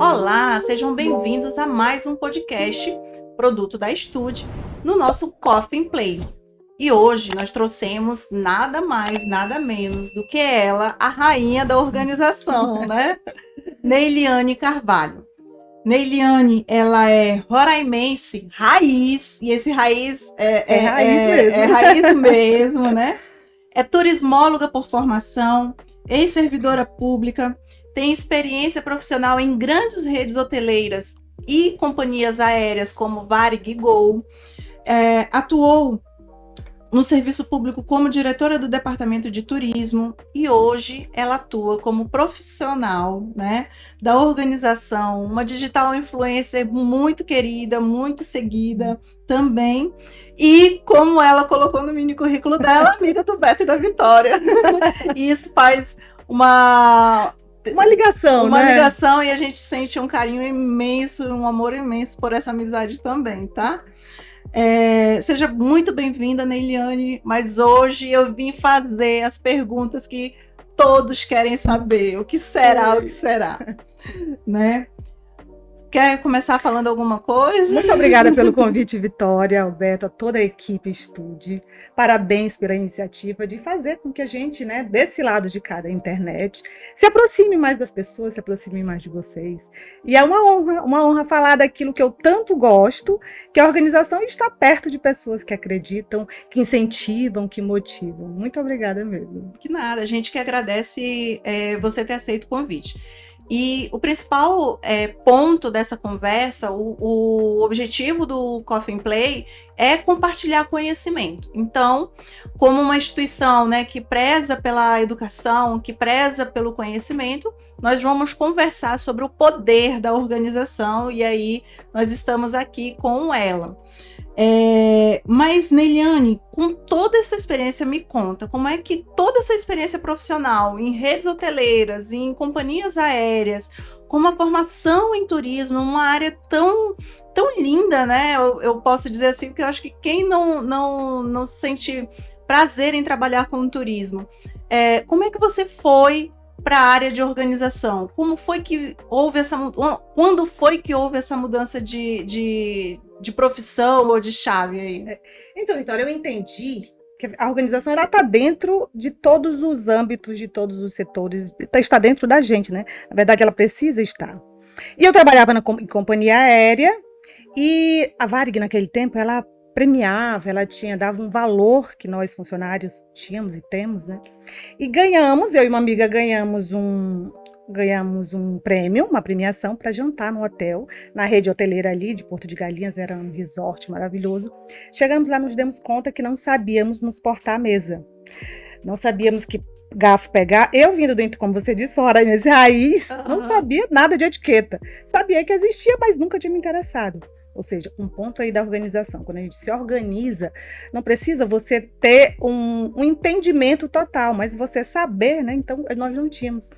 Olá, sejam bem-vindos a mais um podcast, produto da Estude, no nosso Coffee and Play. E hoje nós trouxemos nada mais, nada menos do que ela, a rainha da organização, né? Neiliane Carvalho. Neiliane, ela é roraimense, raiz, e esse raiz é raiz mesmo, né? É turismóloga por formação, ex-servidora pública, tem experiência profissional em grandes redes hoteleiras e companhias aéreas como Varig e Gol. Atuou no serviço público como diretora do departamento de turismo e hoje ela atua como profissional, né, da organização, uma digital influencer muito querida, muito seguida também, e como ela colocou no mini currículo dela, amiga do Beto e da Vitória. E isso faz uma ligação, né? Ligação, e a gente sente um carinho imenso, um amor imenso por essa amizade também, tá? Seja muito bem-vinda, Neiliane, mas hoje eu vim fazer as perguntas que todos querem saber. O que será, o que será? Né? Quer começar falando alguma coisa? Muito obrigada pelo convite, Vitória, Alberto, a toda a equipe Estude. Parabéns pela iniciativa de fazer com que a gente, né, desse lado de cá da internet, se aproxime mais das pessoas, se aproxime mais de vocês. E é uma honra falar daquilo que eu tanto gosto, que a organização está perto de pessoas que acreditam, que incentivam, que motivam. Muito obrigada mesmo. Que nada, a gente que agradece você ter aceito o convite. E o principal ponto dessa conversa, o objetivo do Coffee and Play é compartilhar conhecimento. Então, como uma instituição, né, que preza pela educação, que preza pelo conhecimento, nós vamos conversar sobre o poder da organização e aí nós estamos aqui com ela. Mas, Neiliane, com toda essa experiência, me conta, como é que toda essa experiência profissional em redes hoteleiras, em companhias aéreas, com uma formação em turismo, uma área tão linda, né? Eu posso dizer assim, porque eu acho que quem não sente prazer em trabalhar com o turismo, como é que você foi para a área de organização? Como foi que houve essa mudança? Quando foi que houve essa mudança de profissão ou de chave aí? Então, Vitória, eu entendi que a organização está dentro de todos os âmbitos, de todos os setores, está dentro da gente, né? Na verdade, ela precisa estar. E eu trabalhava em companhia aérea e a Varig, naquele tempo, ela premiava, ela dava um valor que nós funcionários tínhamos e temos, né? E ganhamos, eu e uma amiga ganhamos um prêmio, uma premiação para jantar no hotel, na rede hoteleira ali de Porto de Galinhas, era um resort maravilhoso. Chegamos lá, nos demos conta que não sabíamos nos portar à mesa. Não sabíamos que garfo pegar. Eu vindo dentro, como você disse, sou raiz, não sabia nada de etiqueta. Sabia que existia, mas nunca tinha me interessado. Ou seja, um ponto aí da organização. Quando a gente se organiza, não precisa você ter um entendimento total, mas você saber, né? Então, nós não tínhamos.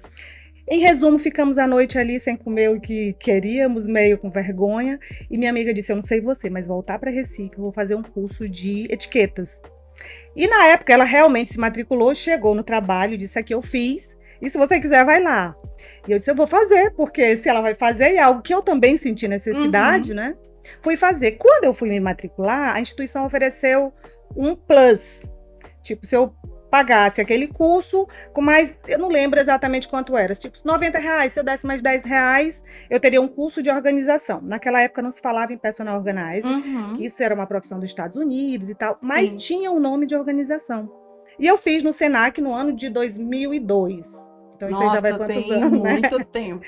Em resumo, ficamos a noite ali sem comer o que queríamos, meio com vergonha. E minha amiga disse, eu não sei você, mas voltar para Recife, eu vou fazer um curso de etiquetas. E na época, ela realmente se matriculou, chegou no trabalho, disse, aqui eu fiz. E se você quiser, vai lá. E eu disse, eu vou fazer, porque se ela vai fazer, é algo que eu também senti necessidade, né? Fui fazer. Quando eu fui me matricular, a instituição ofereceu um plus. Tipo, se eu pagasse aquele curso, com mais, eu não lembro exatamente quanto era, tipo R$90, se eu desse mais R$10, eu teria um curso de organização. Naquela época não se falava em personal organizer, que isso era uma profissão dos Estados Unidos e tal, mas Sim. tinha o nome de organização. E eu fiz no Senac no ano de 2002. Então isso aí já vai quantos anos, muito né? tempo.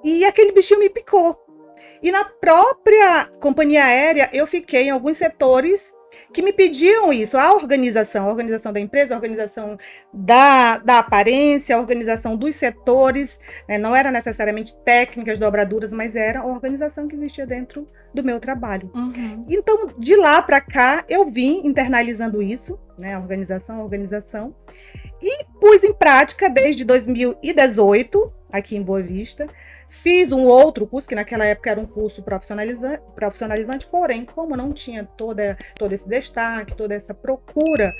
E aquele bichinho me picou. E na própria companhia aérea, eu fiquei em alguns setores que me pediam isso, a organização da empresa, a organização da aparência, a organização dos setores, né? Não era necessariamente técnicas, dobraduras, mas era a organização que existia dentro do meu trabalho. Então, de lá para cá, eu vim internalizando isso, né? A organização, e pus em prática desde 2018, aqui em Boa Vista. Fiz um outro curso, que naquela época era um curso profissionalizante, porém, como não tinha todo esse destaque, toda essa procura,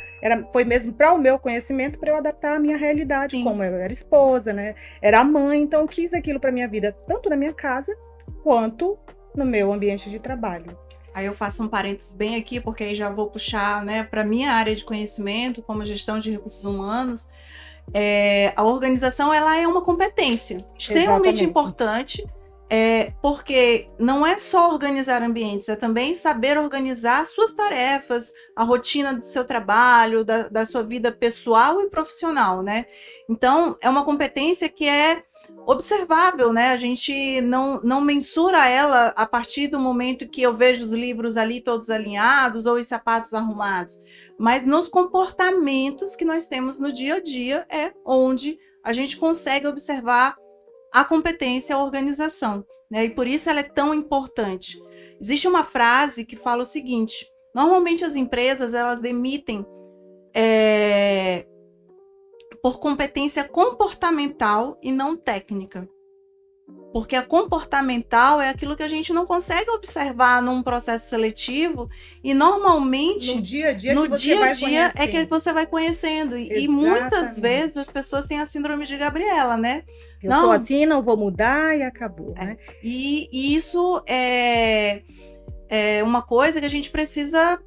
foi mesmo para o meu conhecimento, para eu adaptar à minha realidade, Sim. como eu era esposa, né? Era mãe, então eu quis aquilo para minha vida, tanto na minha casa, quanto no meu ambiente de trabalho. Aí eu faço um parênteses bem aqui, porque aí já vou puxar, né, para minha área de conhecimento, como gestão de recursos humanos. A organização, ela é uma competência extremamente Exatamente. importante, porque não é só organizar ambientes, é também saber organizar suas tarefas, a rotina do seu trabalho, da sua vida pessoal e profissional, né? Então, é uma competência que é observável, né? A gente não mensura ela a partir do momento que eu vejo os livros ali todos alinhados ou os sapatos arrumados, mas nos comportamentos que nós temos no dia a dia é onde a gente consegue observar a competência, a organização, né? E por isso ela é tão importante. Existe uma frase que fala o seguinte: normalmente as empresas, elas demitem por competência comportamental e não técnica. Porque a comportamental é aquilo que a gente não consegue observar num processo seletivo e normalmente No dia a dia, é que você vai conhecendo. E muitas vezes as pessoas têm a síndrome de Gabriela, né? Eu sou assim, não vou mudar e acabou, né? E isso é uma coisa que a gente precisa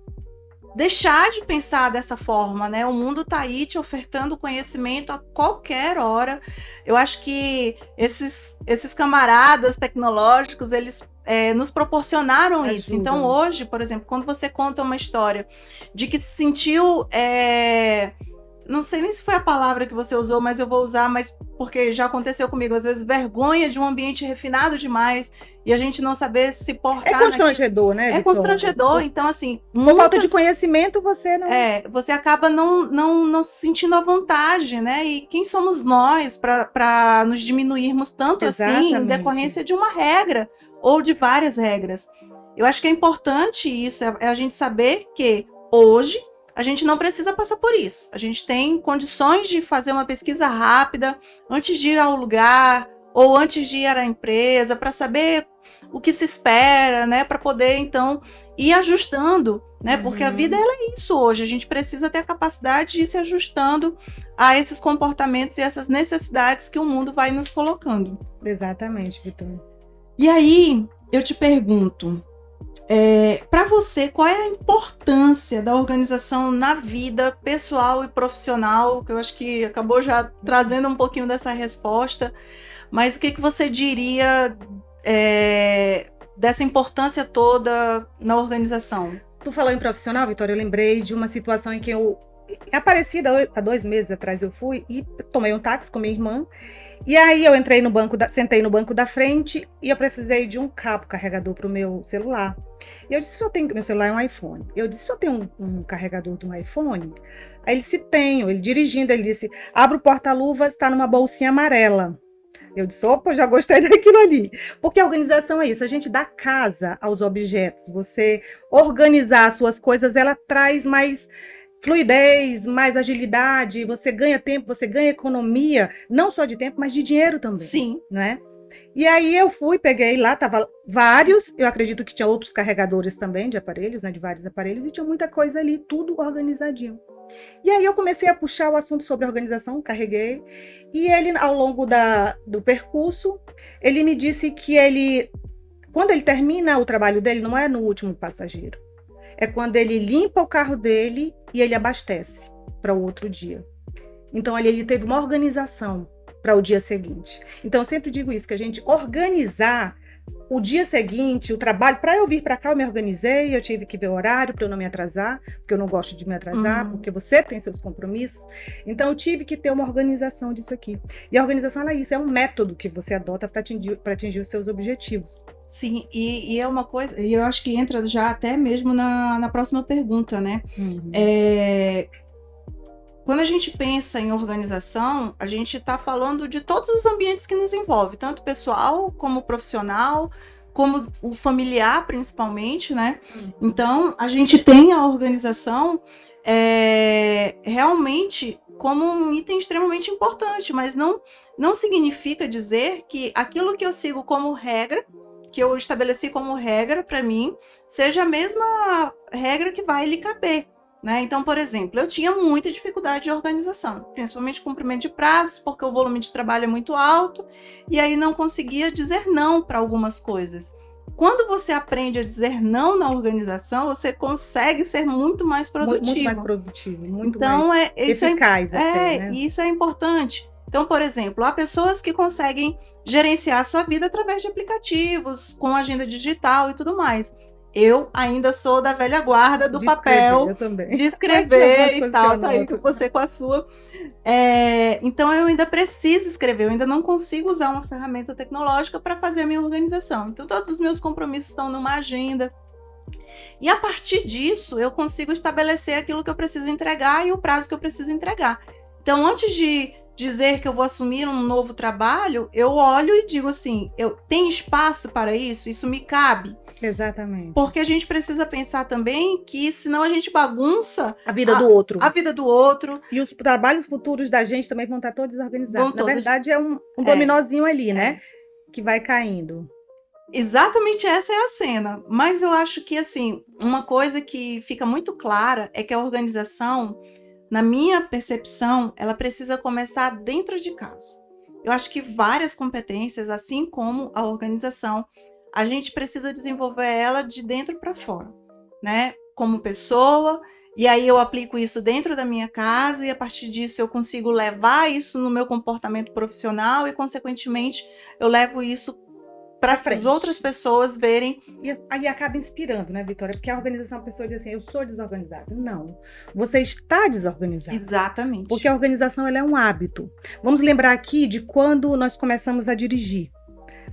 deixar de pensar dessa forma, né? O mundo está aí te ofertando conhecimento a qualquer hora. Eu acho que esses camaradas tecnológicos, eles nos proporcionaram isso. Então, hoje, por exemplo, quando você conta uma história de que se sentiu... não sei nem se foi a palavra que você usou, mas eu vou usar, mas porque já aconteceu comigo, às vezes, vergonha de um ambiente refinado demais e a gente não saber se portar. É constrangedor, né? É constrangedor, então assim... Por falta de conhecimento, você não... você acaba não se sentindo à vontade, né? E quem somos nós para nos diminuirmos tanto assim em decorrência de uma regra ou de várias regras? Eu acho que é importante isso, é a gente saber que hoje a gente não precisa passar por isso. A gente tem condições de fazer uma pesquisa rápida antes de ir ao lugar ou antes de ir à empresa para saber o que se espera, né? Para poder, então, ir ajustando, né? Porque a vida, ela é isso hoje. A gente precisa ter a capacidade de ir se ajustando a esses comportamentos e essas necessidades que o mundo vai nos colocando. Exatamente, Vitória. E aí, eu te pergunto... para você, qual é a importância da organização na vida pessoal e profissional? Que eu acho que acabou já trazendo um pouquinho dessa resposta, mas o que você diria dessa importância toda na organização? Tu falou em profissional, Vitória, eu lembrei de uma situação em que Aparecida, há 2 meses atrás eu fui e tomei um táxi com minha irmã. E aí eu sentei no banco da frente e eu precisei de um cabo carregador para o meu celular. E eu disse, meu celular é um iPhone. Eu disse, só tem um carregador de um iPhone? Aí ele disse, tenho. Ele dirigindo, ele disse, abre o porta-luvas, está numa bolsinha amarela. Eu disse, opa, já gostei daquilo ali. Porque a organização é isso, a gente dá casa aos objetos. Você organizar as suas coisas, ela traz mais fluidez, mais agilidade, você ganha tempo, você ganha economia, não só de tempo, mas de dinheiro também. Sim. Né? E aí eu fui, peguei lá, tava vários, eu acredito que tinha outros carregadores também de aparelhos, né, de vários aparelhos, e tinha muita coisa ali, tudo organizadinho. E aí eu comecei a puxar o assunto sobre organização, carreguei, e ele, ao longo do percurso, ele me disse que quando ele termina o trabalho dele, não é no último passageiro, é quando ele limpa o carro dele e ele abastece para o outro dia. Então, ali ele teve uma organização para o dia seguinte. Então, eu sempre digo isso, que a gente organizar o dia seguinte, o trabalho, para eu vir para cá, eu me organizei, eu tive que ver o horário para eu não me atrasar, porque eu não gosto de me atrasar, porque você tem seus compromissos. Então, eu tive que ter uma organização disso aqui. E a organização é isso, é um método que você adota para atingir os seus objetivos. Sim, e é uma coisa, e eu acho que entra já até mesmo na próxima pergunta, né? Quando a gente pensa em organização, a gente está falando de todos os ambientes que nos envolvem, tanto pessoal como profissional, como o familiar, principalmente, né? Então, a gente tem a organização realmente como um item extremamente importante, mas não significa dizer que aquilo que eu sigo como regra, que eu estabeleci como regra para mim, seja a mesma regra que vai lhe caber. Né? Então, por exemplo, eu tinha muita dificuldade de organização, principalmente cumprimento de prazos, porque o volume de trabalho é muito alto, e aí não conseguia dizer não para algumas coisas. Quando você aprende a dizer não na organização, você consegue ser muito mais produtivo. Muito mais produtivo, muito então, mais eficaz até, né? Isso é importante. Então, por exemplo, há pessoas que conseguem gerenciar a sua vida através de aplicativos, com agenda digital e tudo mais. Eu ainda sou da velha guarda do papel, de escrever e tal, tá aí que você com a sua. Então eu ainda preciso escrever, eu ainda não consigo usar uma ferramenta tecnológica para fazer a minha organização. Então todos os meus compromissos estão numa agenda. E a partir disso eu consigo estabelecer aquilo que eu preciso entregar e o prazo que eu preciso entregar. Então antes de dizer que eu vou assumir um novo trabalho, eu olho e digo assim, eu tenho espaço para isso? Isso me cabe? Exatamente. Porque a gente precisa pensar também que senão a gente bagunça a vida do outro. A vida do outro. E os trabalhos futuros da gente também vão estar todos desorganizados. Na verdade, é um dominozinho ali, né? Que vai caindo. Exatamente essa é a cena. Mas eu acho que, assim, uma coisa que fica muito clara é que a organização, na minha percepção, ela precisa começar dentro de casa. Eu acho que várias competências, assim como a organização, a gente precisa desenvolver ela de dentro para fora, né? Como pessoa, e aí eu aplico isso dentro da minha casa e a partir disso eu consigo levar isso no meu comportamento profissional e, consequentemente, eu levo isso para as outras pessoas verem. E aí acaba inspirando, né, Vitória? Porque a organização, a pessoa diz assim, eu sou desorganizada. Não, você está desorganizada. Exatamente. Porque a organização, ela é um hábito. Vamos lembrar aqui de quando nós começamos a dirigir.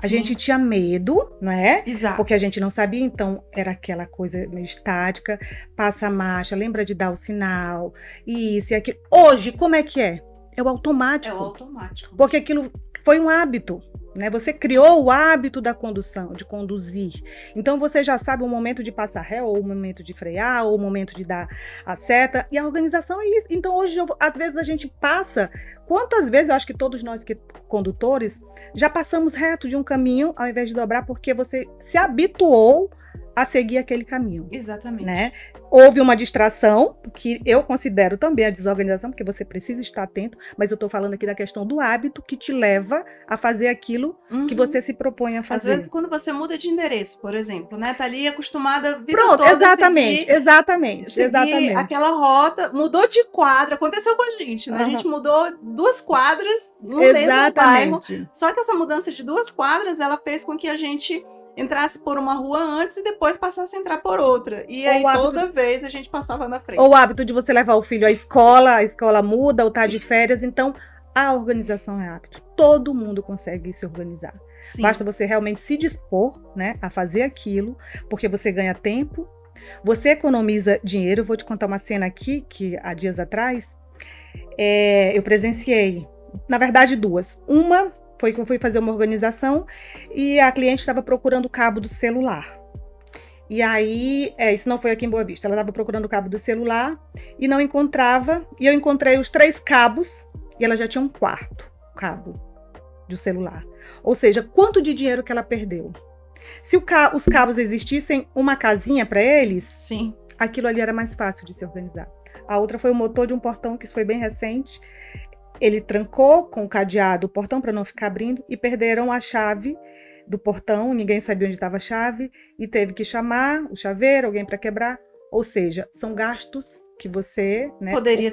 A gente tinha medo, não é? Exato. Porque a gente não sabia, então era aquela coisa meio estática, passa a marcha, lembra de dar o sinal, isso e aquilo. Hoje, como é que é? É o automático. É o automático. Porque aquilo foi um hábito, né? Você criou o hábito da condução, de conduzir. Então você já sabe o momento de passar ré, ou o momento de frear, ou o momento de dar a seta. E a organização é isso. Então hoje, às vezes a gente passa... Quantas vezes, eu acho que todos nós que condutores, já passamos reto de um caminho ao invés de dobrar, porque você se habituou a seguir aquele caminho. Exatamente. Né? Houve uma distração, que eu considero também a desorganização, porque você precisa estar atento, mas eu estou falando aqui da questão do hábito que te leva a fazer aquilo que você se propõe a fazer. Às vezes, quando você muda de endereço, por exemplo, né? Tá ali acostumada a vida toda exatamente, exatamente. Aquela rota, mudou de quadra, aconteceu com a gente, né? A gente mudou 2 quadras no mesmo bairro, só que essa mudança de 2 quadras, ela fez com que a gente entrasse por uma rua antes e depois passasse a entrar por outra. E aí toda vez a gente passava na frente. Ou o hábito de você levar o filho à escola, a escola muda, ou tá de férias. Então, a organização é hábito. Todo mundo consegue se organizar. Sim. Basta você realmente se dispor, né, a fazer aquilo, porque você ganha tempo, você economiza dinheiro. Eu vou te contar uma cena aqui, que há dias atrás, eu presenciei, na verdade 2. Uma foi que eu fui fazer uma organização e a cliente estava procurando o cabo do celular. E aí, isso não foi aqui em Boa Vista, ela estava procurando o cabo do celular e não encontrava. E eu encontrei os 3 cabos e ela já tinha um 4º cabo do celular. Ou seja, quanto de dinheiro que ela perdeu? Se os cabos existissem uma casinha para eles, sim, aquilo ali era mais fácil de se organizar. A outra foi o motor de um portão, que isso foi bem recente. Ele trancou com o cadeado o portão para não ficar abrindo e perderam a chave do portão, ninguém sabia onde estava a chave e teve que chamar o chaveiro, alguém para quebrar. Ou seja, são gastos que você, né, poderia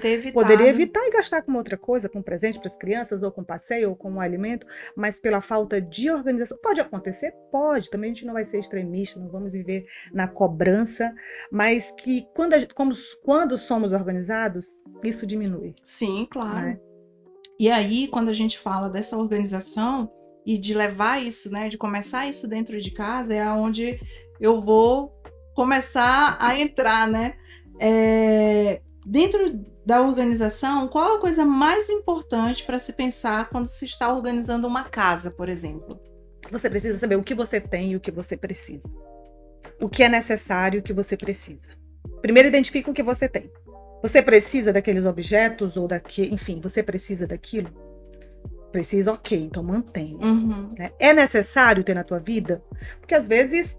evitar e gastar com outra coisa, com presente para as crianças, ou com passeio, ou com um alimento, mas pela falta de organização. Pode acontecer? Pode. Também a gente não vai ser extremista, não vamos viver na cobrança, mas que quando somos organizados, isso diminui. Sim, claro. Né? E aí, quando a gente fala dessa organização e de levar isso, né, de começar isso dentro de casa, é onde eu vou começar a entrar, né? Dentro da organização, qual a coisa mais importante para se pensar quando se está organizando uma casa, por exemplo? Você precisa saber o que você tem e o que você precisa. O que é necessário e o que você precisa. Primeiro, identifica o que você tem. Você precisa daqueles objetos ou enfim, você precisa daquilo? Precisa, ok, então mantenha. Uhum. Né? É necessário ter na tua vida? Porque às vezes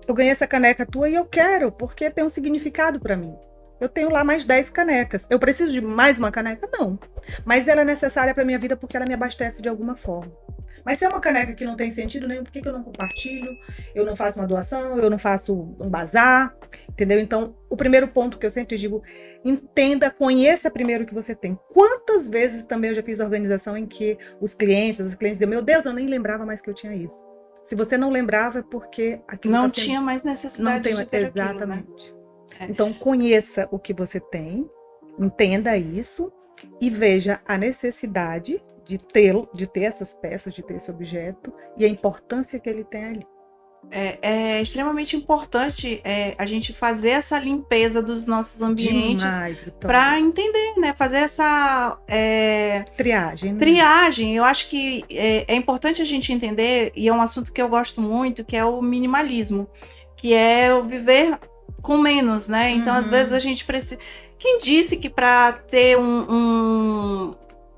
eu ganhei essa caneca tua e eu quero, porque tem um significado para mim. Eu tenho lá mais 10 canecas. Eu preciso de mais uma caneca? Não. Mas ela é necessária para minha vida porque ela me abastece de alguma forma. Mas se é uma caneca que não tem sentido nenhum, por que eu não compartilho? Eu não faço uma doação, eu não faço um bazar, entendeu? Então, o primeiro ponto que eu sempre digo, entenda, conheça primeiro o que você tem. Quantas vezes também eu já fiz organização em que os clientes dizem, meu Deus, eu nem lembrava mais que eu tinha isso. Se você não lembrava, é porque aquilo Não tá sendo... tinha mais necessidade de ter exatamente. aquilo, né? Então, conheça o que você tem, entenda isso e veja a necessidade de ter essas peças, de ter esse objeto e a importância que ele tem ali. É extremamente importante a gente fazer essa limpeza dos nossos ambientes para entender, né? Fazer essa triagem. Né? Triagem. Eu acho que é importante a gente entender, e é um assunto que eu gosto muito, que é o minimalismo, que é o viver com menos, né? Então, às vezes, a gente precisa... Quem disse que para ter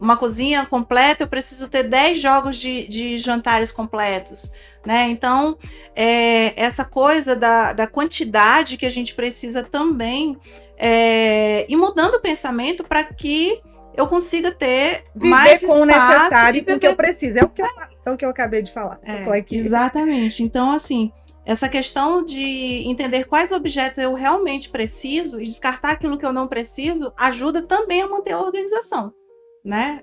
uma cozinha completa, eu preciso ter 10 jogos de jantares completos, né? Então, essa coisa da quantidade que a gente precisa também ir mudando o pensamento para que eu consiga ter viver mais com espaço o necessário e com o que eu preciso. É o que eu acabei de falar. Exatamente. Então, assim, essa questão de entender quais objetos eu realmente preciso e descartar aquilo que eu não preciso ajuda também a manter a organização, né?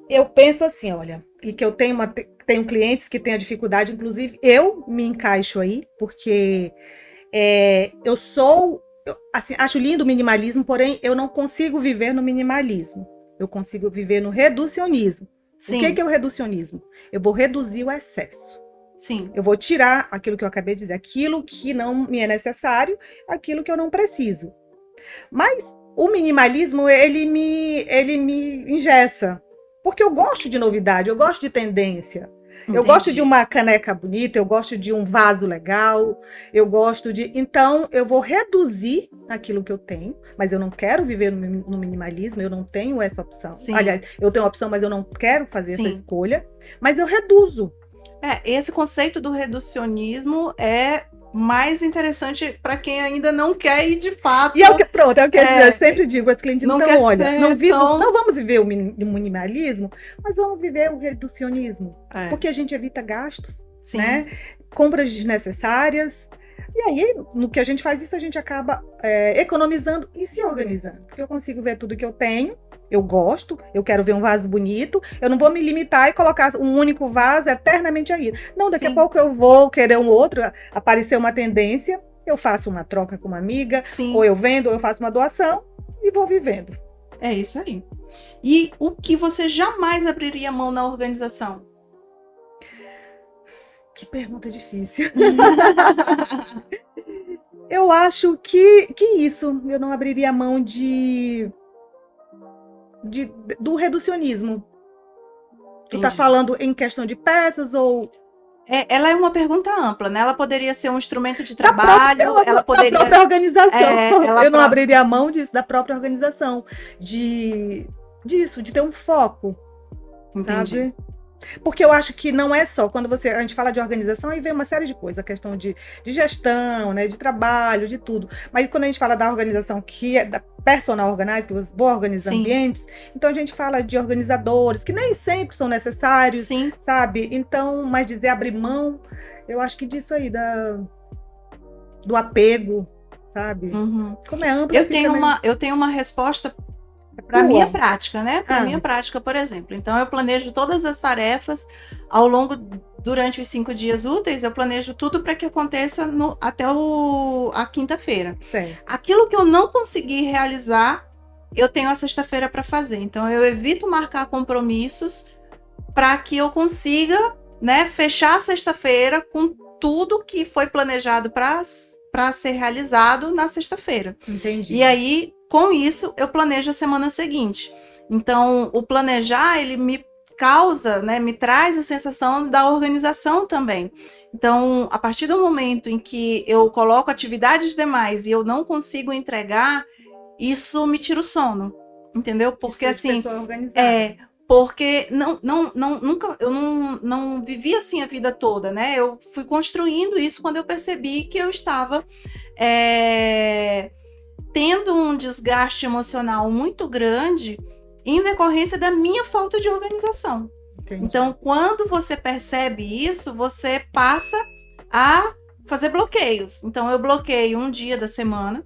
Eu penso assim, olha, e que eu tenho clientes que têm a dificuldade, inclusive eu me encaixo aí, porque eu acho lindo o minimalismo, porém eu não consigo viver no minimalismo. Eu consigo viver no reducionismo. Sim. O que é o reducionismo? Eu vou reduzir o excesso. Sim. Eu vou tirar aquilo que eu acabei de dizer, aquilo que não me é necessário, aquilo que eu não preciso. Mas o minimalismo, ele me engessa. Porque eu gosto de novidade, eu gosto de tendência. Entendi. Eu gosto de uma caneca bonita, eu gosto de um vaso legal, eu gosto de... Então, eu vou reduzir aquilo que eu tenho, mas eu não quero viver no minimalismo, eu não tenho essa opção. Sim. Aliás, eu tenho a opção, mas eu não quero fazer essa escolha, mas eu reduzo. Esse conceito do reducionismo é mais interessante para quem ainda não quer ir de fato. E é o que eu sempre digo aos clientes, não olha, não vamos viver o minimalismo, mas vamos viver o reducionismo, porque a gente evita gastos, sim, né? Compras desnecessárias, e aí, no que a gente faz isso, a gente acaba economizando e se organizando, porque eu consigo ver tudo que eu tenho. Eu gosto, eu quero ver um vaso bonito, eu não vou me limitar e colocar um único vaso eternamente aí. Não, daqui a pouco eu vou querer um outro, aparecer uma tendência, eu faço uma troca com uma amiga, ou eu vendo, ou eu faço uma doação e vou vivendo. É isso aí. E o que você jamais abriria mão na organização? Que pergunta difícil. Eu acho que isso, eu não abriria mão do reducionismo. Tu tá falando em questão de peças ou... Ela é uma pergunta ampla, né? Ela poderia ser um instrumento de trabalho, ela poderia... Da própria organização. Eu não abriria a mão disso, da própria organização. Disso, de ter um foco. Entendi. Sabe? Porque eu acho que não é só, quando a gente fala de organização, aí vem uma série de coisas, a questão de gestão, né, de trabalho, de tudo. Mas quando a gente fala da organização, que é da personal organize, que eu vou organizar ambientes, então a gente fala de organizadores, que nem sempre são necessários, sabe? Então, mas dizer abrir mão, eu acho que disso aí, do apego, sabe? Uhum. Como é amplo. Eu tenho uma resposta para minha prática, né? Para minha prática, por exemplo. Então, eu planejo todas as tarefas durante os 5 dias úteis, eu planejo tudo para que aconteça até a quinta-feira. Aquilo que eu não consegui realizar, eu tenho a sexta-feira para fazer. Então, eu evito marcar compromissos para que eu consiga, né, fechar a sexta-feira com tudo que foi planejado para ser realizado na sexta-feira. Entendi. E aí, com isso, eu planejo a semana seguinte. Então, o planejar, ele me causa, né, me traz a sensação da organização também. Então, a partir do momento em que eu coloco atividades demais e eu não consigo entregar, isso me tira o sono, entendeu? Porque assim, porque nunca, eu não vivi assim a vida toda, né? Eu fui construindo isso quando eu percebi que eu estava tendo um desgaste emocional muito grande em decorrência da minha falta de organização. Entendi. Então, quando você percebe isso, você passa a fazer bloqueios. Então, eu bloqueio um dia da semana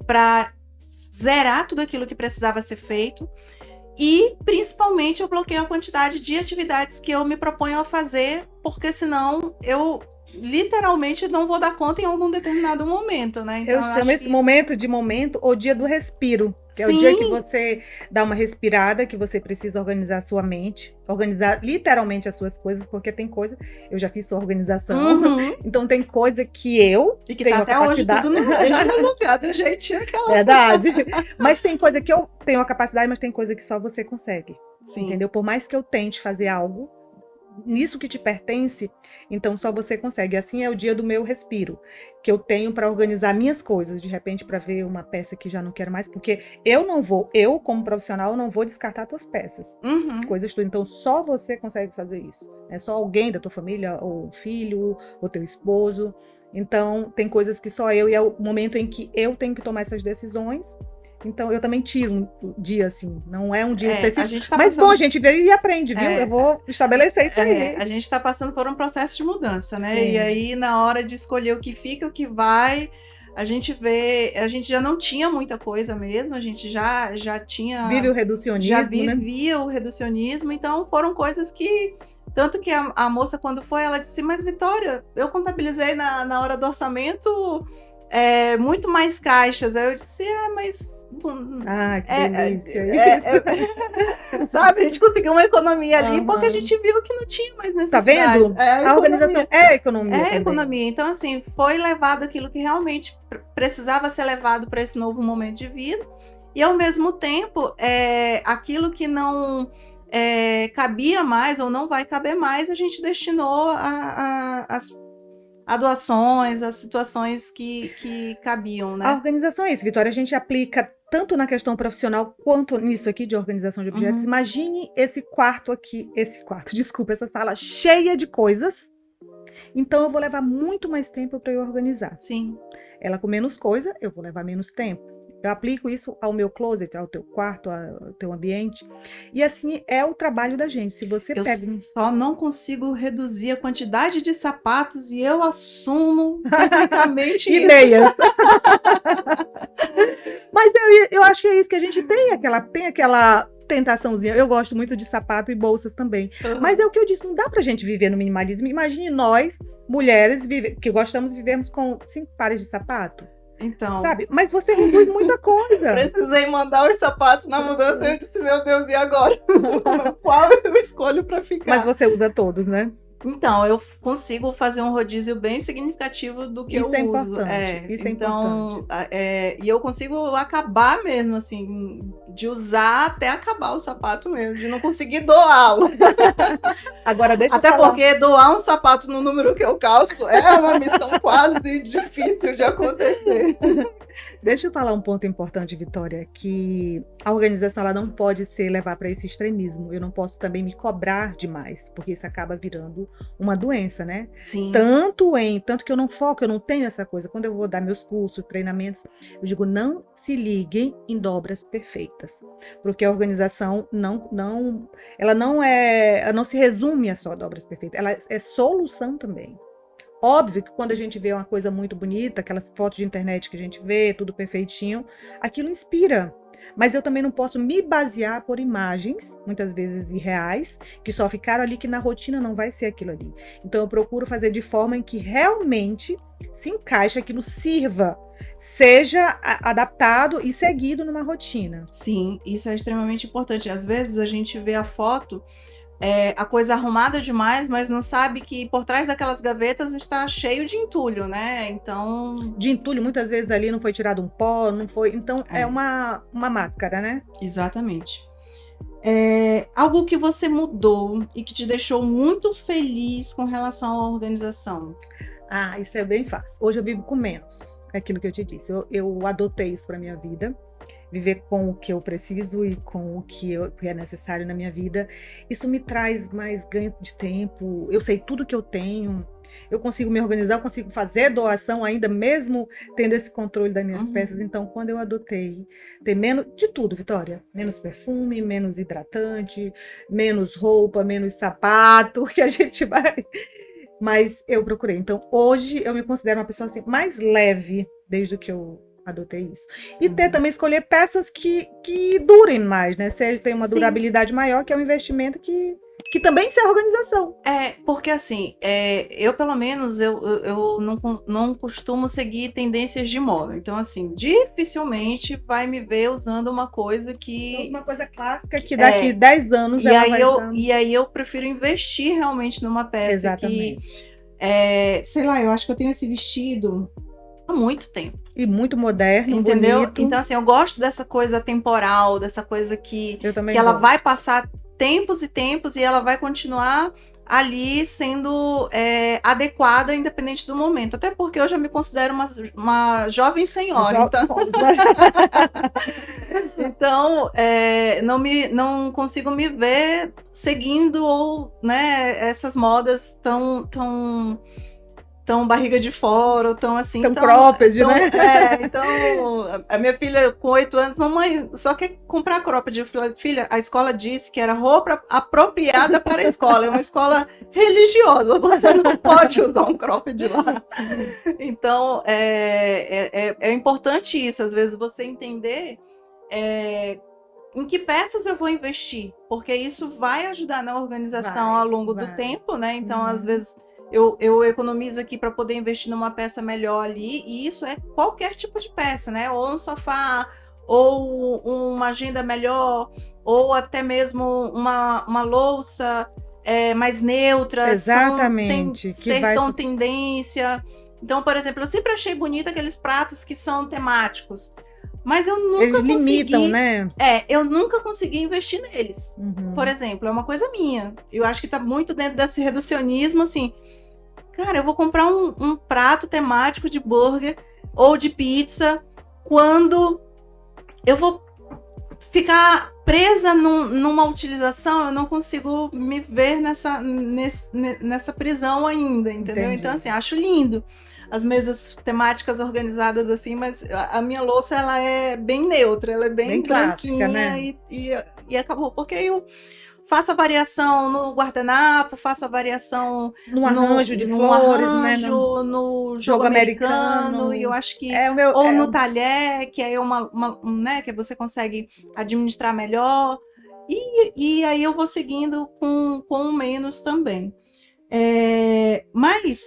para zerar tudo aquilo que precisava ser feito e, principalmente, eu bloqueio a quantidade de atividades que eu me proponho a fazer, porque senão eu literalmente não vou dar conta em algum determinado momento, né? Então, eu chamo esse momento de momento o dia do respiro, que é o dia que você dá uma respirada, que você precisa organizar a sua mente, organizar literalmente as suas coisas, porque tem coisa, eu já fiz sua organização, então tem coisa que eu e que tenho tá até hoje tudo no mesmo lugar, do jeitinho aquela. Verdade. Mas tem coisa que eu tenho a capacidade, mas tem coisa que só você consegue. Sim. Entendeu? Por mais que eu tente fazer algo nisso que te pertence, então só você consegue. Assim é o dia do meu respiro, que eu tenho para organizar minhas coisas, de repente para ver uma peça que já não quero mais, porque eu como profissional não vou descartar tuas peças, coisas tuas, então só você consegue fazer isso, é só alguém da tua família, ou filho, ou teu esposo. Então tem coisas que só eu, e é o momento em que eu tenho que tomar essas decisões. Então, eu também tiro um dia, assim, não é um dia específico. Mas, bom, a gente vê e aprende, viu? Eu vou estabelecer isso aí. A gente está passando por um processo de mudança, né? Sim. E aí, na hora de escolher o que fica, o que vai, a gente já não tinha muita coisa mesmo, a gente já tinha... Vive o reducionismo, já vivia o reducionismo, então foram coisas que... Tanto que a moça, quando foi, ela disse, mas Vitória, eu contabilizei na hora do orçamento... muito mais caixas. Aí eu disse, mas... que delícia. Sabe, a gente conseguiu uma economia ali, porque a gente viu que não tinha mais necessidade. Tá vendo? A organização é economia. É economia. Então, assim, foi levado aquilo que realmente precisava ser levado para esse novo momento de vida. E, ao mesmo tempo, aquilo que não... cabia mais ou não vai caber mais, a gente destinou a doações, as situações que cabiam, né? A organização é isso, Vitória, a gente aplica tanto na questão profissional quanto nisso aqui de organização de objetos. Imagine essa sala cheia de coisas, então eu vou levar muito mais tempo para eu organizar. Sim. Ela com menos coisa, eu vou levar menos tempo. Eu aplico isso ao meu closet, ao teu quarto, ao teu ambiente. E assim é o trabalho da gente. Se você eu só não consigo reduzir a quantidade de sapatos e eu assumo publicamente isso. E meias. Mas eu acho que é isso que a gente tem aquela tentaçãozinha. Eu gosto muito de sapato e bolsas também. Mas é o que eu disse, não dá pra gente viver no minimalismo. Imagine nós, mulheres, que gostamos de vivermos com 5 pares de sapato. Então, sabe? Mas você reduz muita coisa. Precisei mandar os sapatos na mudança. Eu disse, meu Deus, e agora? Qual eu escolho para ficar? Mas você usa todos, né? Então, eu consigo fazer um rodízio bem significativo do que isso eu uso. Isso então, é importante. E eu consigo acabar mesmo, assim, de usar até acabar o sapato mesmo, de não conseguir doá-lo. Agora, deixa até eu falar. porque doar um sapato no número que eu calço é uma missão quase difícil de acontecer. Deixa eu falar um ponto importante, Vitória, que a organização ela não pode ser levar para esse extremismo. Eu não posso também me cobrar demais, porque isso acaba virando uma doença, né? Sim. Tanto que eu não foco, eu não tenho essa coisa. Quando eu vou dar meus cursos, treinamentos, eu digo, não se liguem em dobras perfeitas, porque a organização ela não se resume a só dobras perfeitas, ela é solução também. Óbvio que quando a gente vê uma coisa muito bonita, aquelas fotos de internet que a gente vê, tudo perfeitinho, aquilo inspira. Mas eu também não posso me basear por imagens, muitas vezes irreais, que só ficaram ali, que na rotina não vai ser aquilo ali. Então eu procuro fazer de forma em que realmente se encaixe, aquilo sirva, seja adaptado e seguido numa rotina. Sim, isso é extremamente importante. Às vezes a gente vê a foto... a coisa arrumada demais, mas não sabe que por trás daquelas gavetas está cheio de entulho, né? Então... De entulho, muitas vezes ali não foi tirado um pó, não foi... Então, é uma máscara, né? Exatamente. Algo que você mudou e que te deixou muito feliz com relação à organização? Ah, isso é bem fácil. Hoje eu vivo com menos. É aquilo que eu te disse. Eu adotei isso para minha vida. Viver com o que eu preciso e com o que é necessário na minha vida. Isso me traz mais ganho de tempo. Eu sei tudo que eu tenho. Eu consigo me organizar, eu consigo fazer doação ainda, mesmo tendo esse controle das minhas peças. Então, quando eu adotei, ter menos de tudo, Vitória. Menos perfume, menos hidratante, menos roupa, menos sapato, que a gente vai. Mas eu procurei. Então, hoje eu me considero uma pessoa assim, mais leve desde que eu adotei isso. E ter também escolher peças que durem mais, né? Seja tem uma Sim. durabilidade maior, que é um investimento que também isso é organização. Porque assim, eu pelo menos eu não costumo seguir tendências de moda. Então, assim, dificilmente vai me ver usando uma coisa que. Uma coisa clássica que daqui 10 anos ela vai estar... E aí eu prefiro investir realmente numa peça Exatamente. que, sei lá, eu acho que eu tenho esse vestido há muito tempo. E muito moderno, Entendeu? bonito. Então, assim, eu gosto dessa coisa temporal, dessa coisa que ela gosto. vai passar tempos e tempos e ela vai continuar ali sendo adequada, independente do momento. Até porque eu já me considero uma jovem senhora. Então, não consigo me ver seguindo ou, né, essas modas tão barriga de fora, ou tão assim... Tão cropped, né? Então, a minha filha com 8 anos, mamãe, só quer comprar cropped. Eu falei, filha, a escola disse que era roupa apropriada para a escola. É uma escola religiosa, você não pode usar um cropped lá. Então, é importante isso, às vezes, você entender em que peças eu vou investir, porque isso vai ajudar na organização ao longo do tempo, né? Então, às vezes... Eu economizo aqui para poder investir numa peça melhor ali, e isso é qualquer tipo de peça, né? Ou um sofá, ou uma agenda melhor, ou até mesmo uma louça mais neutra, Exatamente, sem ser tão tendência. Então, por exemplo, eu sempre achei bonito aqueles pratos que são temáticos, mas eu nunca Eles limitam, né? Eu nunca consegui investir neles. Por exemplo, é uma coisa minha. Eu acho que tá muito dentro desse reducionismo, assim... Cara, eu vou comprar um prato temático de burger ou de pizza quando eu vou ficar presa numa utilização, eu não consigo me ver nessa prisão ainda, entendeu? Entendi. Então, assim, acho lindo as mesas temáticas organizadas assim, mas a minha louça, ela é bem neutra, ela é bem branquinha, clássica, né? e acabou, porque eu faço a variação no guardanapo, faço a variação no arranjo de flores, né? No jogo americano, e eu acho que no talher, que é né, que você consegue administrar melhor, e aí eu vou seguindo com menos também. Mas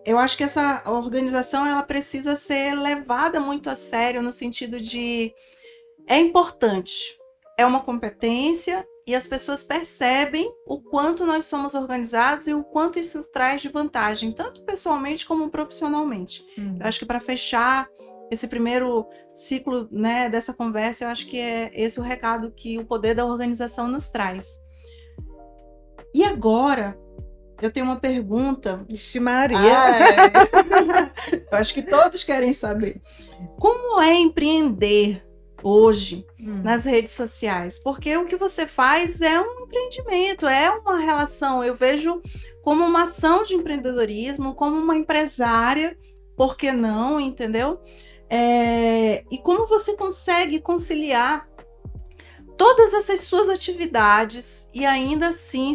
eu acho que essa organização, ela precisa ser levada muito a sério, no sentido de é importante, é uma competência, e as pessoas percebem o quanto nós somos organizados e o quanto isso traz de vantagem, tanto pessoalmente como profissionalmente. Eu acho que para fechar esse primeiro ciclo, né, dessa conversa, eu acho que é esse o recado que o poder da organização nos traz. E agora, eu tenho uma pergunta. Ixi, Maria! Eu acho que todos querem saber. Como é empreender hoje nas redes sociais? Porque o que você faz é um empreendimento, é uma relação. Eu vejo como uma ação de empreendedorismo, como uma empresária, por que não, entendeu? E como você consegue conciliar todas essas suas atividades e ainda assim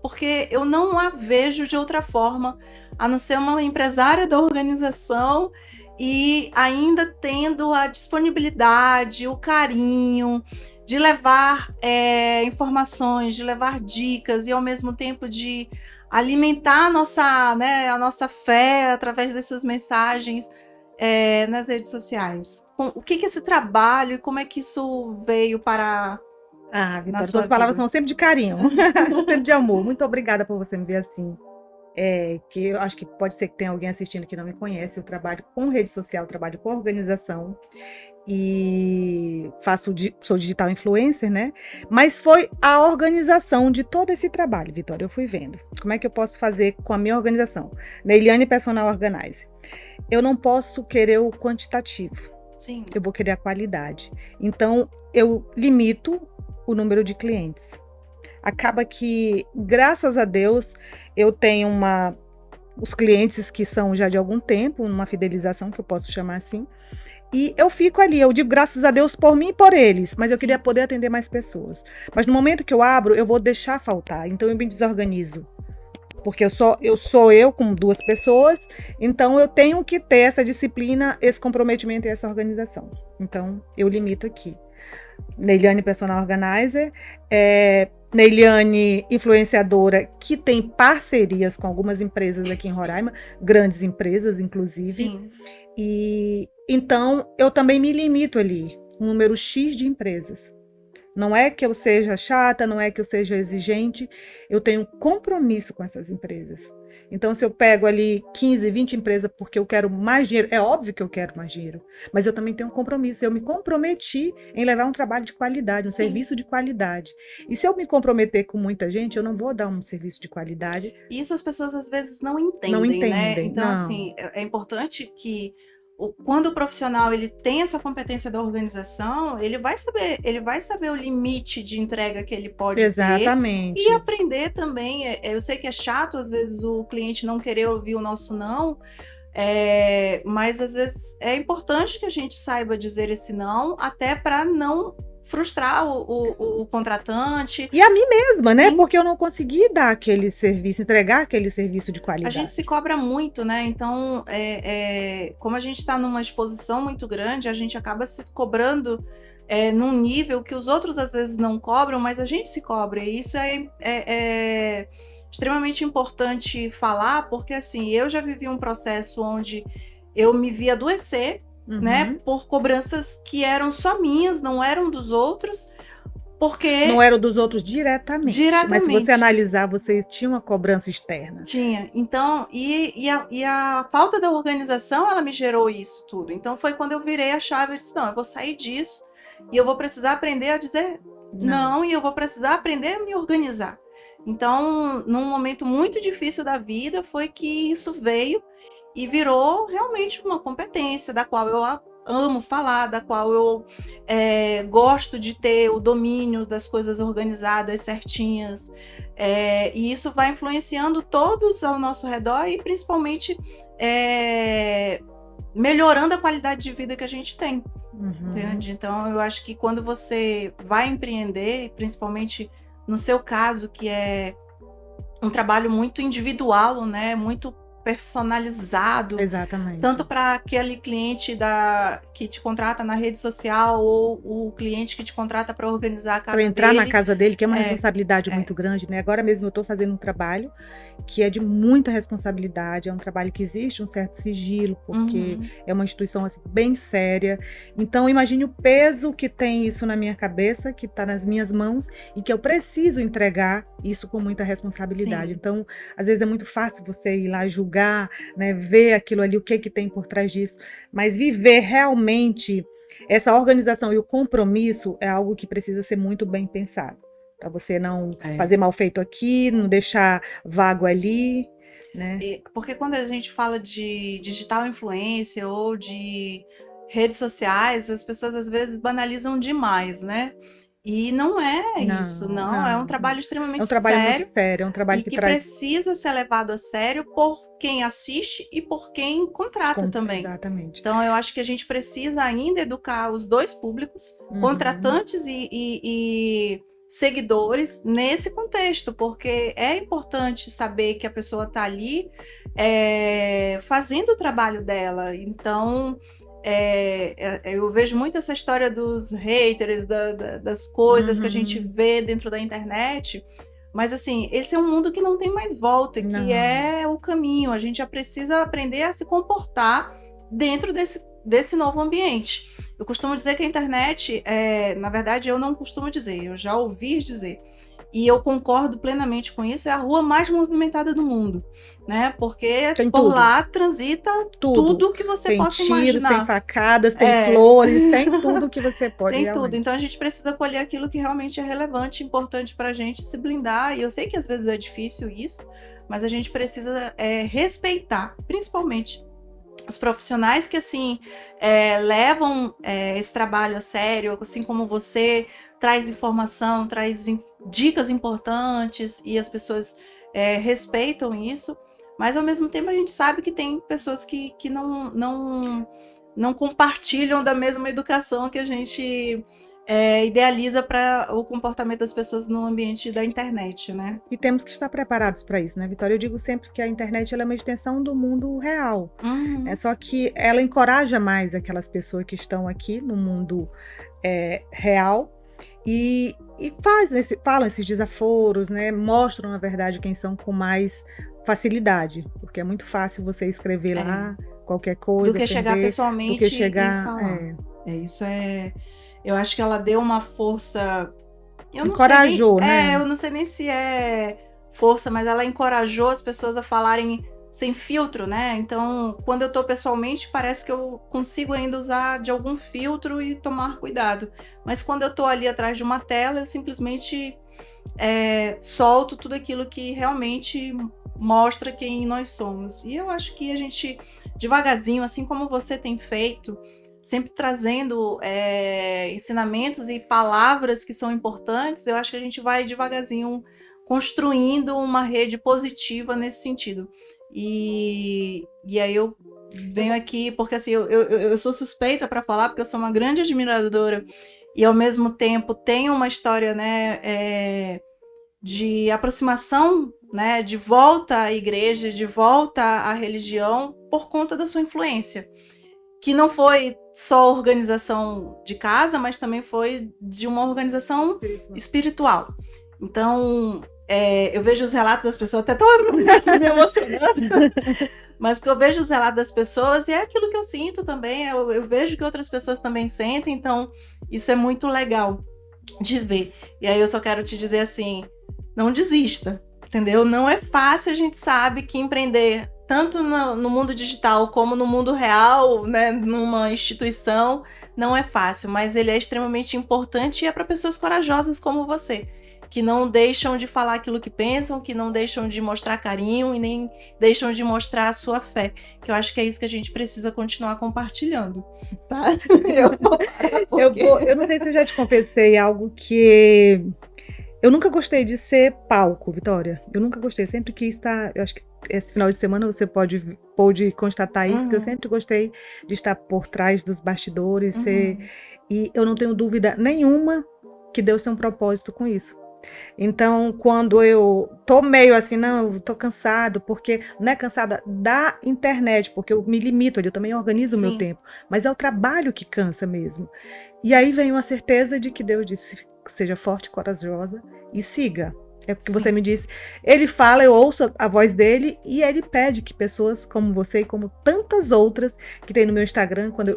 porque eu não a vejo de outra forma, a não ser uma empresária da organização, e ainda tendo a disponibilidade, o carinho de levar informações, de levar dicas, e ao mesmo tempo de alimentar a nossa fé através das suas mensagens nas redes sociais. O que é esse trabalho e como é que isso veio para... Vitória, suas palavras são sempre de carinho, sempre de amor. Muito obrigada por você me ver assim. Que eu acho que pode ser que tenha alguém assistindo que não me conhece. Eu trabalho com rede social, trabalho com organização. e sou digital influencer, né? Mas foi a organização de todo esse trabalho, Vitória, eu fui vendo. Como é que eu posso fazer com a minha organização? Neiliane Personal Organizer. Eu não posso querer o quantitativo. Sim. Eu vou querer a qualidade. Então, eu limito o número de clientes. Acaba que, graças a Deus, eu tenho os clientes que são já de algum tempo, uma fidelização, que eu posso chamar assim, e eu fico ali, eu digo graças a Deus por mim e por eles, mas eu queria poder atender mais pessoas. Mas no momento que eu abro, eu vou deixar faltar, então eu me desorganizo. Porque eu sou eu com 2 pessoas, então eu tenho que ter essa disciplina, esse comprometimento e essa organização. Então, eu limito aqui. Neiliane Personal Organizer, Neiliane Influenciadora, que tem parcerias com algumas empresas aqui em Roraima, grandes empresas, inclusive. Sim. E então, eu também me limito ali, um número X de empresas. Não é que eu seja chata, não é que eu seja exigente, eu tenho compromisso com essas empresas. Então, se eu pego ali 15, 20 empresas porque eu quero mais dinheiro, é óbvio que eu quero mais dinheiro, mas eu também tenho um compromisso. Eu me comprometi em levar um trabalho de qualidade, um serviço de qualidade. E se eu me comprometer com muita gente, eu não vou dar um serviço de qualidade. Isso as pessoas às vezes não entendem, Não né? entendem, Então, não. assim, é importante que quando o profissional ele tem essa competência da organização, ele vai saber o limite de entrega que ele pode Exatamente. ter e aprender também. Eu sei que é chato às vezes o cliente não querer ouvir o nosso não, mas às vezes é importante que a gente saiba dizer esse não, até para não frustrar o contratante. E a mim mesma, né? Sim. Porque eu não consegui dar aquele serviço, entregar aquele serviço de A qualidade. gente se cobra muito, né? Então, como a gente está numa exposição muito grande, a gente acaba se cobrando num nível que os outros às vezes não cobram, mas a gente se cobra. E isso é extremamente importante falar, porque assim, eu já vivi um processo onde eu me vi adoecer, né? Por cobranças que eram só minhas, não eram dos outros. Porque não era dos outros diretamente. Mas se você analisar, você tinha uma cobrança externa. Tinha. Então, e a falta da organização, ela me gerou isso tudo. Então, foi quando eu virei a chave e disse, não, eu vou sair disso e eu vou precisar aprender a dizer não e eu vou precisar aprender a me organizar. Então, num momento muito difícil da vida, foi que isso veio e virou realmente uma competência da qual eu amo falar, da qual eu gosto de ter o domínio das coisas organizadas, certinhas, e isso vai influenciando todos ao nosso redor e principalmente melhorando a qualidade de vida que a gente tem. Entende? Então eu acho que quando você vai empreender, principalmente no seu caso, que é um trabalho muito individual, né, muito personalizado. Exatamente. Tanto para aquele cliente que te contrata na rede social ou o cliente que te contrata para organizar a casa dele. Para entrar na casa dele, que é uma responsabilidade muito grande, né? Agora mesmo eu estou fazendo um trabalho que é de muita responsabilidade, é um trabalho que existe um certo sigilo, porque é uma instituição assim, bem séria. Então, imagine o peso que tem isso na minha cabeça, que está nas minhas mãos e que eu preciso entregar isso com muita responsabilidade. Sim. Então, às vezes é muito fácil você ir lá julgar, né, ver aquilo ali, o que tem por trás disso, mas viver realmente essa organização e o compromisso é algo que precisa ser muito bem pensado, para você não fazer mal feito aqui, não deixar vago ali, né? Porque quando a gente fala de digital influência ou de redes sociais, as pessoas às vezes banalizam demais, né? E não é isso, não. É um trabalho extremamente sério. Muito sério, é um trabalho que precisa ser levado a sério por quem assiste e por quem contrata também. Exatamente. Então, eu acho que a gente precisa ainda educar os dois públicos, contratantes e seguidores, nesse contexto, porque é importante saber que a pessoa está ali fazendo o trabalho dela. Então, eu vejo muito essa história dos haters, das coisas que a gente vê dentro da internet, mas assim, esse é um mundo que não tem mais volta, que é o caminho. A gente já precisa aprender a se comportar dentro desse novo ambiente. Eu costumo dizer que a internet, na verdade eu não costumo dizer, eu já ouvi dizer, e eu concordo plenamente com isso, é a rua mais movimentada do mundo, né? Porque por lá transita tudo que você possa imaginar. Tem tiros, tem facadas, tem flores, tem tudo que você pode. Tem tudo. Então a gente precisa colher aquilo que realmente é relevante, importante pra gente se blindar. E eu sei que às vezes é difícil isso, mas a gente precisa respeitar, principalmente os profissionais que, assim, levam esse trabalho a sério, assim como você, traz informação, traz dicas importantes e as pessoas respeitam isso, mas ao mesmo tempo a gente sabe que tem pessoas que não compartilham da mesma educação que a gente idealiza para o comportamento das pessoas no ambiente da internet, né? E temos que estar preparados para isso, né, Vitória? Eu digo sempre que a internet ela é uma extensão do mundo real. É só que ela encoraja mais aquelas pessoas que estão aqui no mundo real e falam esses desaforos, né? Mostram, na verdade, quem são com mais facilidade, porque é muito fácil você escrever lá qualquer coisa. Do que chegar pessoalmente e falar. Isso é... Eu acho que ela deu uma força... Encorajou, né? Eu não sei nem se é força, mas ela encorajou as pessoas a falarem sem filtro, né? Então, quando eu tô pessoalmente, parece que eu consigo ainda usar de algum filtro e tomar cuidado. Mas quando eu tô ali atrás de uma tela, eu simplesmente solto tudo aquilo que realmente mostra quem nós somos. E eu acho que a gente, devagarzinho, assim como você tem feito, sempre trazendo ensinamentos e palavras que são importantes, eu acho que a gente vai devagarzinho construindo uma rede positiva nesse sentido. E aí eu venho aqui, porque assim, eu sou suspeita para falar, porque eu sou uma grande admiradora e ao mesmo tempo tenho uma história, né, de aproximação, né, de volta à igreja, de volta à religião, por conta da sua influência. Que não foi só organização de casa, mas também foi de uma organização espiritual. Então, eu vejo os relatos das pessoas, até estou me emocionando, mas porque eu vejo os relatos das pessoas e é aquilo que eu sinto também, eu vejo que outras pessoas também sentem, então isso é muito legal de ver. E aí eu só quero te dizer assim, não desista, entendeu? Não é fácil, a gente sabe que empreender tanto no mundo digital como no mundo real, né, numa instituição, não é fácil, mas ele é extremamente importante e é para pessoas corajosas como você, que não deixam de falar aquilo que pensam, que não deixam de mostrar carinho e nem deixam de mostrar a sua fé, que eu acho que é isso que a gente precisa continuar compartilhando, tá? Eu não sei se eu já te confessei algo que... Eu nunca gostei de ser palco, Vitória. Eu nunca gostei, sempre quis estar... Eu acho que esse final de semana você pôde constatar isso, que eu sempre gostei de estar por trás dos bastidores. E eu não tenho dúvida nenhuma que Deus tem um propósito com isso. Então, quando eu tô meio assim, não, eu tô cansado, porque não é cansada da internet, porque eu me limito ali, eu também organizo o meu tempo, mas é o trabalho que cansa mesmo. E aí vem uma certeza de que Deus disse, seja forte, corajosa e siga. É o que você me disse. Ele fala, eu ouço a voz dele e ele pede que pessoas como você e como tantas outras que tem no meu Instagram, quando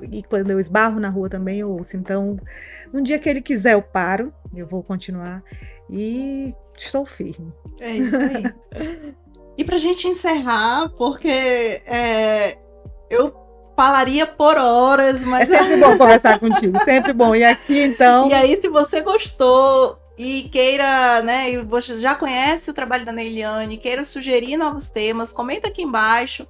eu esbarro na rua também, eu ouço. Então, um dia que ele quiser, eu paro, eu vou continuar e estou firme. É isso aí. E pra gente encerrar, porque eu falaria por horas, mas... É sempre bom conversar contigo, sempre bom. E aqui, então... E aí, se você gostou e queira, né, e você já conhece o trabalho da Neiliane, queira sugerir novos temas, comenta aqui embaixo,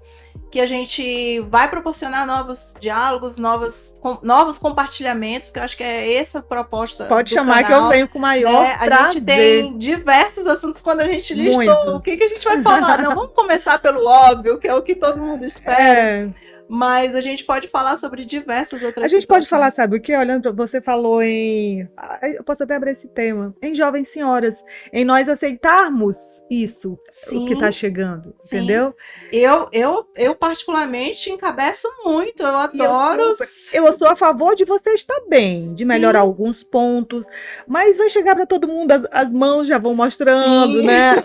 que a gente vai proporcionar novos diálogos, novos compartilhamentos, que eu acho que é essa a proposta Pode chamar canal, que eu venho com o maior prazer. A gente tem diversos assuntos quando a gente listou o que a gente vai falar. Não, vamos começar pelo óbvio, que é o que todo mundo espera. Mas a gente pode falar sobre diversas outras situações. A gente pode falar, sabe o quê? Olhando, você falou em... Eu posso até abrir esse tema. Em jovens senhoras. Em nós aceitarmos isso, o que está chegando. Entendeu? Eu particularmente encabeço muito. Eu adoro... Eu sou a favor de você estar bem. De melhorar alguns pontos. Mas vai chegar para todo mundo. As mãos já vão mostrando, né?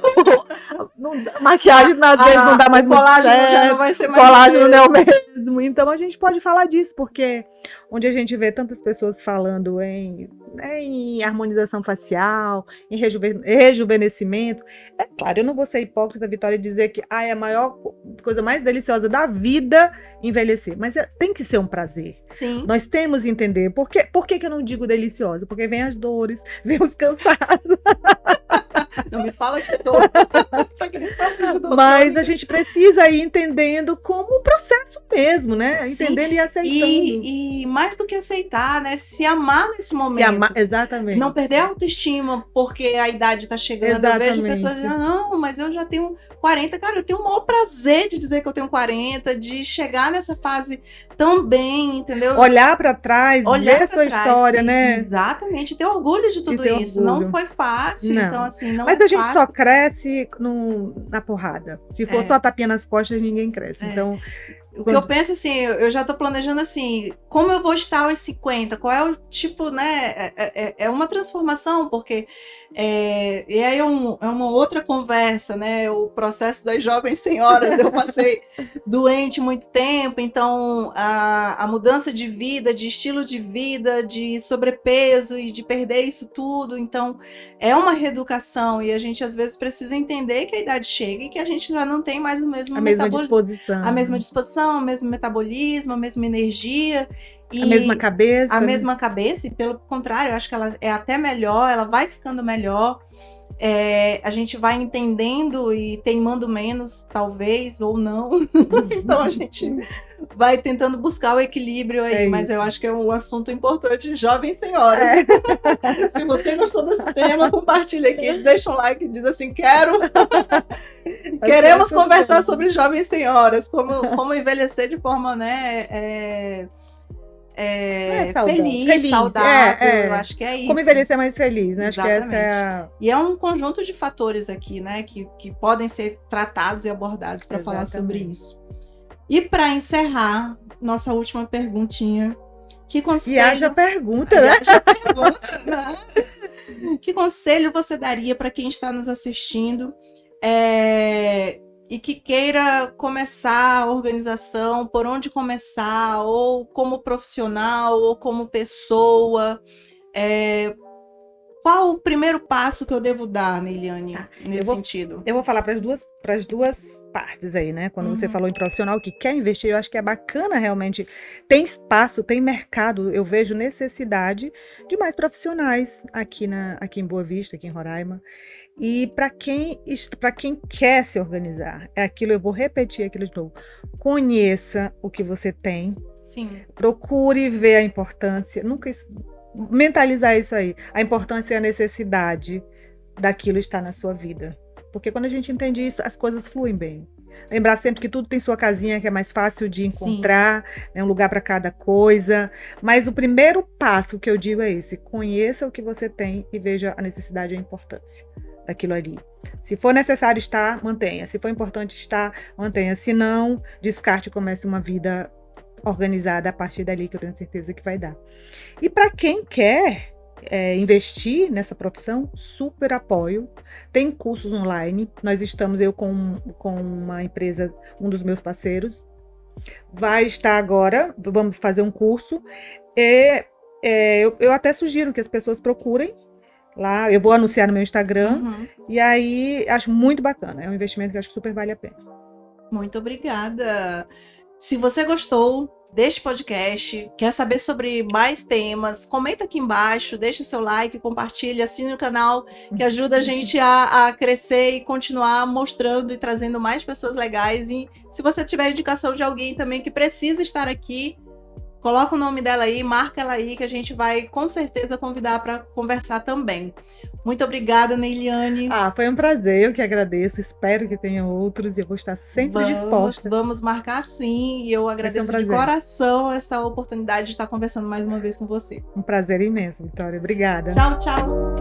Maquiagem às vezes não dá mais muito certo. O colágeno já não vai ser mais colágeno não é o mesmo. mesmo. Então a gente pode falar disso, porque onde a gente vê tantas pessoas falando em harmonização facial, em rejuvenescimento, é claro, eu não vou ser hipócrita, Vitória, e dizer que é a maior coisa mais deliciosa da vida envelhecer, mas tem que ser um prazer. Sim. Nós temos que entender. Por que eu não digo deliciosa? Porque vem as dores, vem os cansaços. Não me fala que tô. Pra quem sabe de doutor. Mas a gente precisa ir entendendo como um processo mesmo, né? Sim. Entendendo e aceitando. E mais do que aceitar, né? Se amar nesse momento. Exatamente. Não perder a autoestima porque a idade tá chegando. Exatamente. Eu vejo pessoas dizendo, não, mas eu já tenho 40. Cara, eu tenho o maior prazer de dizer que eu tenho 40, de chegar nessa fase tão bem, entendeu? Olhar pra trás, ver a sua história, né? Exatamente, ter orgulho de tudo isso. Orgulho. Não foi fácil, Não. então assim, não Mas é a gente fácil. só cresce na porrada. Se for só tapinha nas costas, ninguém cresce. Então, o que eu penso assim, eu já tô planejando assim, como eu vou estar aos 50? Qual é o tipo, né? É uma transformação, porque e aí é uma outra conversa, né? O processo das jovens senhoras, eu passei doente muito tempo, então a mudança de vida, de estilo de vida, de sobrepeso e de perder isso tudo, então é uma reeducação e a gente às vezes precisa entender que a idade chega e que a gente já não tem mais o mesmo metabolismo, a mesma disposição, o mesmo metabolismo, a mesma energia. E a mesma cabeça. A mesma cabeça, e pelo contrário, eu acho que ela é até melhor, ela vai ficando melhor. A gente vai entendendo e teimando menos, talvez, ou não. Então a gente vai tentando buscar o equilíbrio aí, mas eu acho que é um assunto importante, jovens senhoras. Se você gostou desse tema, compartilha aqui, deixa um like, diz assim, queremos conversar sobre jovens senhoras, como envelhecer de forma, né, feliz, saudável, eu acho que é isso. Como envelhecer mais feliz, né? Exatamente. Acho que E é um conjunto de fatores aqui, né, que podem ser tratados e abordados para falar sobre isso. E para encerrar, nossa última perguntinha. Que conselho... E haja pergunta, né? Que conselho você daria para quem está nos assistindo e que queira começar a organização, por onde começar, ou como profissional, ou como pessoa? Qual o primeiro passo que eu devo dar, Neiliane, nesse sentido? Eu vou falar para as duas partes aí, né? Quando você falou em profissional que quer investir, eu acho que é bacana realmente. Tem espaço, tem mercado, eu vejo necessidade de mais profissionais aqui em Boa Vista, aqui em Roraima. E para quem quer se organizar, eu vou repetir aquilo de novo. Conheça o que você tem. Sim. Procure ver a importância. Nunca mentalizar isso aí. A importância e a necessidade daquilo estar na sua vida. Porque quando a gente entende isso, as coisas fluem bem. Lembrar sempre que tudo tem sua casinha, que é mais fácil de encontrar, né, um lugar para cada coisa. Mas o primeiro passo que eu digo é esse: conheça o que você tem e veja a necessidade e a importância daquilo ali. Se for necessário estar, mantenha. Se for importante estar, mantenha. Se não, descarte e comece uma vida organizada a partir dali, que eu tenho certeza que vai dar. E para quem quer investir nessa profissão, super apoio. Tem cursos online. Nós estamos, eu com uma empresa, um dos meus parceiros, vai estar agora, vamos fazer um curso. Eu até sugiro que as pessoas procurem lá, eu vou anunciar no meu Instagram, e aí acho muito bacana, é um investimento que eu acho que super vale a pena. Muito obrigada. Se você gostou deste podcast, quer saber sobre mais temas, comenta aqui embaixo, deixa seu like, compartilha, assine o canal, que ajuda a gente a crescer e continuar mostrando e trazendo mais pessoas legais. E se você tiver indicação de alguém também que precisa estar aqui, coloca o nome dela aí, marca ela aí, que a gente vai com certeza convidar para conversar também. Muito obrigada, Neiliane. Foi um prazer, eu que agradeço. Espero que tenha outros e eu vou estar sempre disposta. Vamos marcar sim, e eu agradeço de coração essa oportunidade de estar conversando mais uma vez com você. Um prazer imenso, Vitória. Obrigada. Tchau, tchau.